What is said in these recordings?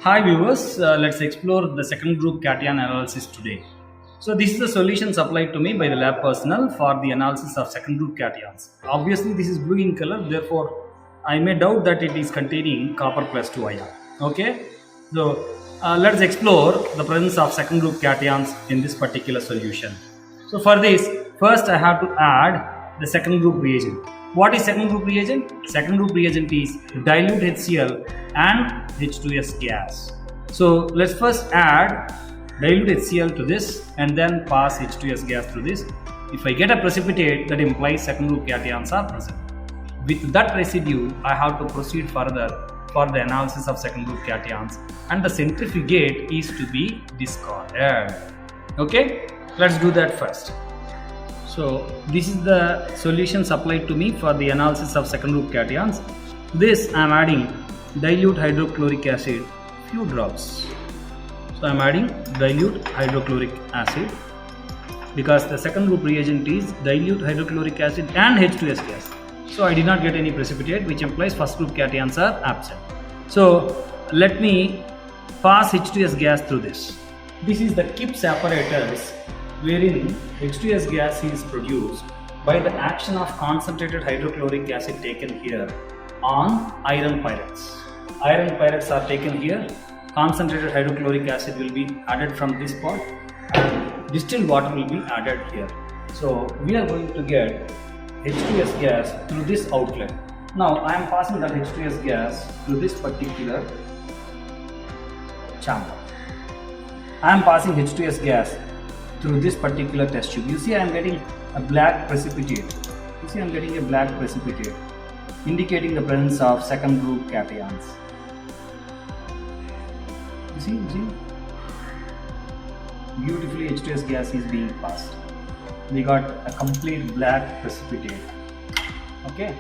Hi viewers, let's explore the second group cation analysis today. So this is the solution supplied to me by the lab personnel for the analysis of second group cations. Obviously this is blue in color, therefore I may doubt that it is containing copper plus 2 ion. Okay, so let's explore the presence of second group cations in this particular solution. So for this, first I have to add the second group reagent. What is second group reagent? Second group reagent is dilute HCl and H2S gas. So let's first add dilute HCl to this and then pass H2S gas through this. If I get a precipitate, that implies second group cations are present. With that residue, I have to proceed further for the analysis of second group cations, and the centrifugate is to be discarded. Okay, let's do that first. So this is the solution supplied to me for the analysis of second group cations. This I am adding dilute hydrochloric acid, few drops. So I am adding dilute hydrochloric acid because the second group reagent is dilute hydrochloric acid and H2S gas. So I did not get any precipitate, which implies first group cations are absent. So let me pass H2S gas through this. This is the Kipps apparatus wherein H2S gas is produced by the action of concentrated hydrochloric acid taken here on iron pyrites. Iron pyrites are taken here, concentrated hydrochloric acid will be added from this pot and distilled water will be added here. So we are going to get H2S gas through this outlet. Now I am passing that H2S gas through this particular chamber. I am passing H2S gas through this particular test tube. You see I am getting a black precipitate. You see I am getting a black precipitate indicating the presence of second group cations. You see? Beautifully H2S gas is being passed. We got a complete black precipitate. Okay.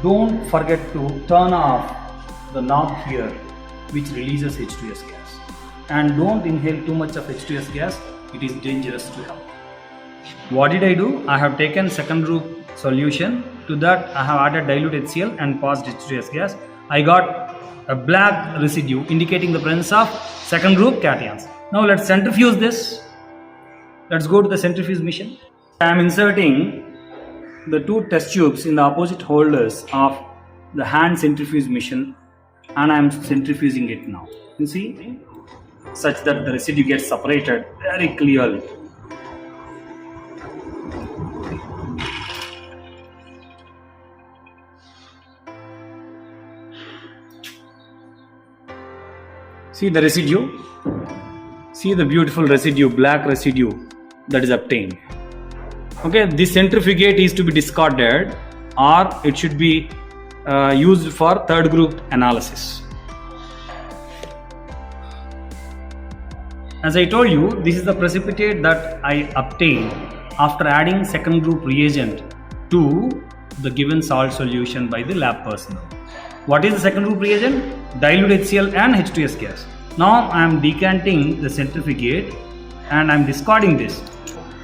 Don't forget to turn off the knob here which releases H2S gas. And don't inhale too much of H2S gas. It is dangerous to health. What did I do? I have taken second group solution. To that I have added dilute HCl and passed H2S gas. I got a black residue indicating the presence of second group cations. Now let's centrifuge this. Let's go to the centrifuge mission. I am inserting the two test tubes in the opposite holders of the hand centrifuge mission and I am centrifuging it now. You see? Such that the residue gets separated very clearly. See the residue? See the beautiful residue, black residue that is obtained. Okay, this centrifugate is to be discarded or it should be used for third group analysis. As I told you, this is the precipitate that I obtained after adding second group reagent to the given salt solution by the lab personnel. What is the second group reagent? Dilute HCl and H2S gas. Now I am decanting the centrifugate and I am discarding this.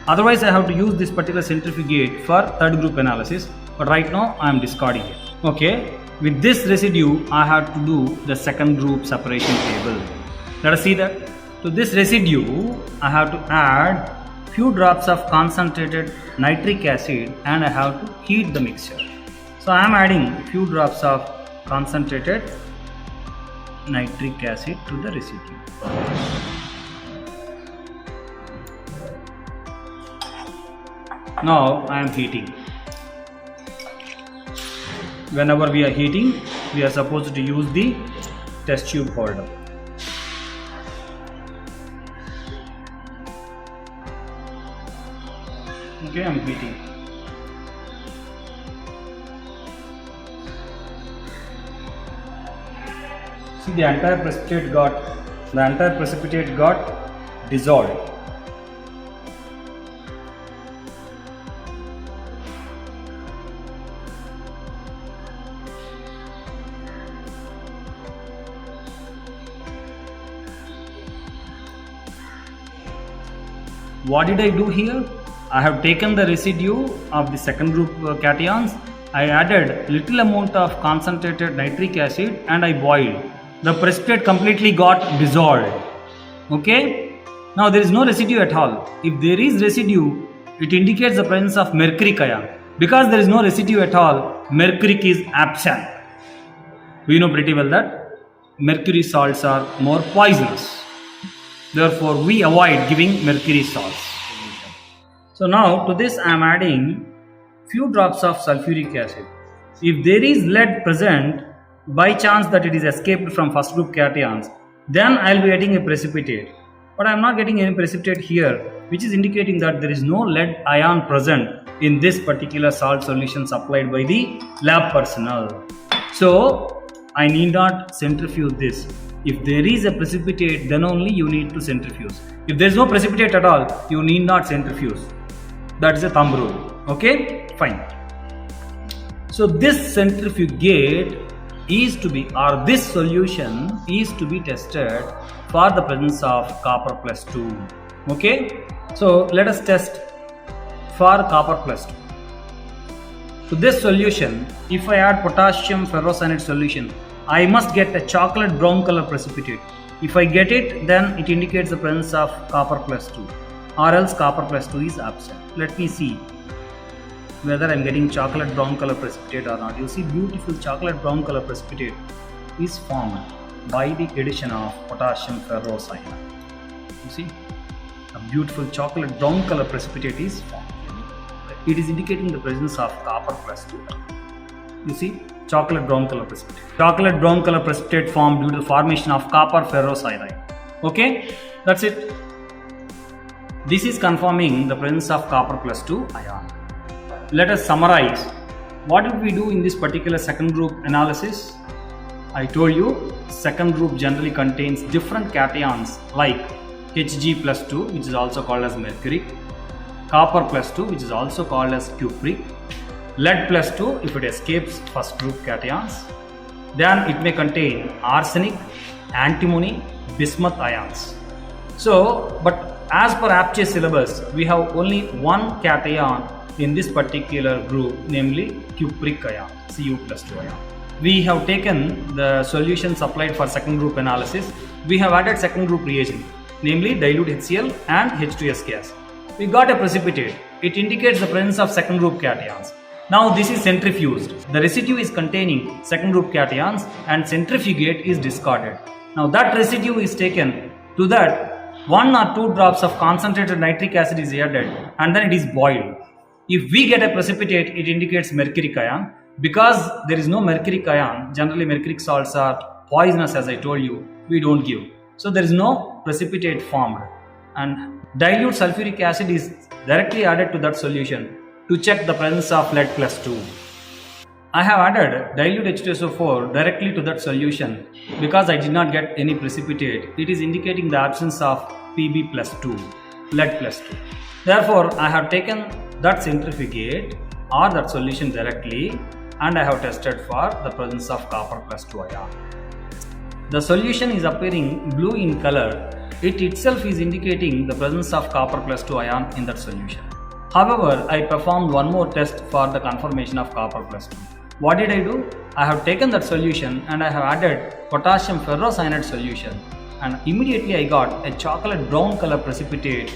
Otherwise I have to use this particular centrifugate for third group analysis, but right now I am discarding it. Okay, with this residue I have to do the second group separation table. Let us see that. To this residue, I have to add few drops of concentrated nitric acid and I have to heat the mixture. So I am adding few drops of concentrated nitric acid to the residue. Now I am heating. Whenever we are heating, we are supposed to use the test tube holder. Okay, I am heating. See the entire precipitate got dissolved. What did I do here? I have taken the residue of the second group cations. I added little amount of concentrated nitric acid and I boiled. the precipitate completely got dissolved. Okay, now there is no residue at all. If there is residue, it indicates the presence of mercuric ion. Because there is no residue at all, mercuric is absent. We know pretty well that mercury salts are more poisonous. Therefore, we avoid giving mercury salts. So now to this I am adding few drops of sulfuric acid. If there is lead present, by chance that it is escaped from first group cations, then I will be getting a precipitate. But I am not getting any precipitate here, which is indicating that there is no lead ion present in this particular salt solution supplied by the lab personnel. So I need not centrifuge this. If there is a precipitate, then only you need to centrifuge. If there is no precipitate at all, you need not centrifuge. That is a thumb rule. Okay, fine. So this centrifugate is to be, or this solution is to be tested for the presence of copper plus 2. Okay, so let us test for copper plus 2. To this solution, if I add potassium ferrocyanide solution, I must get a chocolate brown color precipitate. If I get it, then it indicates the presence of copper plus 2, or else copper plus 2 is absent. Let me see whether I am getting chocolate brown color precipitate or not. You see, beautiful chocolate brown color precipitate is formed by the addition of potassium ferrocyanide. You see, a beautiful chocolate brown color precipitate is formed. It is indicating the presence of copper plus 2. You see, chocolate brown color precipitate. Chocolate brown color precipitate formed due to the formation of copper ferrocyanide. Okay, that's it. This is confirming the presence of copper plus 2 ion. Let us summarize. What did we do in this particular second group analysis? I told you second group generally contains different cations like Hg plus 2, which is also called as mercuric, copper plus 2, which is also called as cupric, lead plus 2 if it escapes first group cations, then it may contain arsenic, antimony, bismuth ions. So, but as per APCHE syllabus, we have only one cation in this particular group, namely cupric ion, Cu plus 2 ion. We have taken the solution supplied for second group analysis. We have added second group reagent, namely dilute HCl and H2S gas. We got a precipitate. It indicates the presence of second group cations. Now this is centrifuged. The residue is containing second group cations and centrifugate is discarded. Now that residue is taken, to that 1 or 2 drops of concentrated nitric acid is added and then it is boiled. If we get a precipitate, it indicates mercuric ion. Because there is no mercuric ion, generally mercuric salts are poisonous, as I told you, we don't give. So there is no precipitate formed, and dilute sulfuric acid is directly added to that solution to check the presence of lead plus 2. I have added dilute H2SO4 directly to that solution because I did not get any precipitate. It is indicating the absence of Pb plus 2, lead plus 2. Therefore, I have taken that centrifugate or that solution directly and I have tested for the presence of copper plus 2 ion. The solution is appearing blue in color. It itself is indicating the presence of copper plus 2 ion in that solution. However, I performed one more test for the confirmation of copper plus 2. What did I do? I have taken that solution and I have added potassium ferrocyanide solution, and immediately I got a chocolate brown color precipitate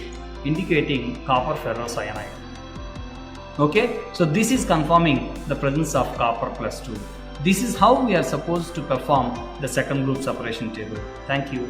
indicating copper ferrocyanide. Okay, so this is confirming the presence of copper plus 2. This is how we are supposed to perform the second group separation table. Thank you.